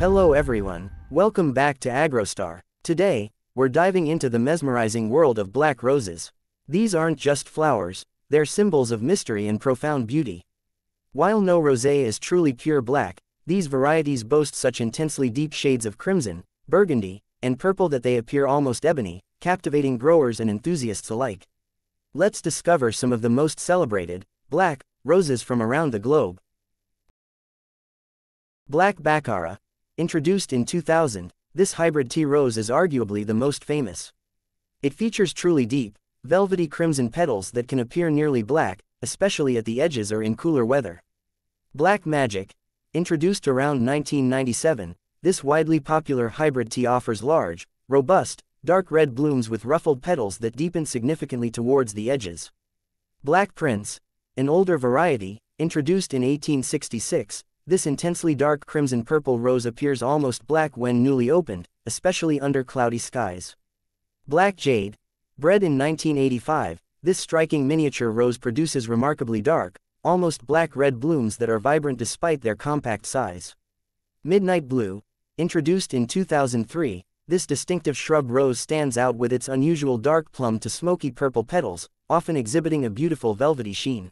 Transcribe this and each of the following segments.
Hello everyone, welcome back to AgroStar. Today, we're diving into the mesmerizing world of black roses. These aren't just flowers, they're symbols of mystery and profound beauty. While no rosé is truly pure black, these varieties boast such intensely deep shades of crimson, burgundy, and purple that they appear almost ebony, captivating growers and enthusiasts alike. Let's discover some of the most celebrated, black, roses from around the globe. Black Baccara. Introduced in 2000, this hybrid tea rose is arguably the most famous. It features truly deep, velvety crimson petals that can appear nearly black, especially at the edges or in cooler weather. Black Magic. Introduced around 1997, this widely popular hybrid tea offers large, robust, dark red blooms with ruffled petals that deepen significantly towards the edges. Black Prince. An older variety, introduced in 1866, this intensely dark crimson-purple rose appears almost black when newly opened, especially under cloudy skies. Black Jade. Bred in 1985, this striking miniature rose produces remarkably dark, almost black-red blooms that are vibrant despite their compact size. Midnight Blue. Introduced in 2003, this distinctive shrub rose stands out with its unusual dark plum to smoky purple petals, often exhibiting a beautiful velvety sheen.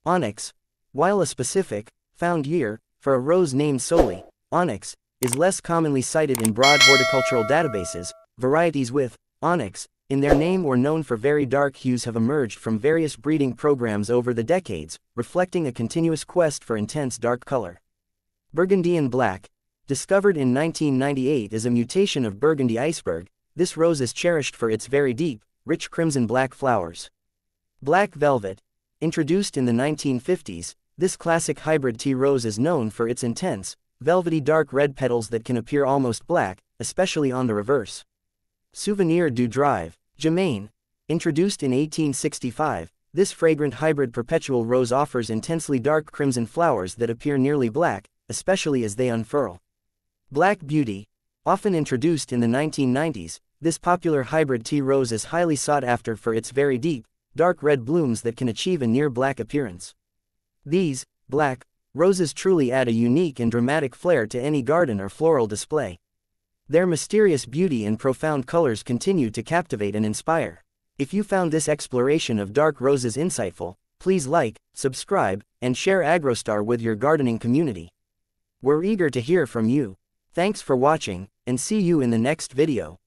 Onyx. While a specific, found year, for a rose named solely, onyx, is less commonly cited in broad horticultural databases, varieties with onyx in their name or known for very dark hues have emerged from various breeding programs over the decades, reflecting a continuous quest for intense dark color. Burgundian Black. Discovered in 1998 as a mutation of Burgundy iceberg, this rose is cherished for its very deep, rich crimson-black flowers. Black Velvet. Introduced in the 1950s, this classic hybrid tea rose is known for its intense, velvety dark red petals that can appear almost black, especially on the reverse. Souvenir du Drive. Germaine. Introduced in 1865, this fragrant hybrid perpetual rose offers intensely dark crimson flowers that appear nearly black, especially as they unfurl. Black Beauty. Often introduced in the 1990s, this popular hybrid tea rose is highly sought after for its very deep, dark red blooms that can achieve a near-black appearance. These, black, roses truly add a unique and dramatic flair to any garden or floral display. Their mysterious beauty and profound colors continue to captivate and inspire. If you found this exploration of dark roses insightful, please like, subscribe, and share AgroStar with your gardening community. We're eager to hear from you. Thanks for watching, and see you in the next video.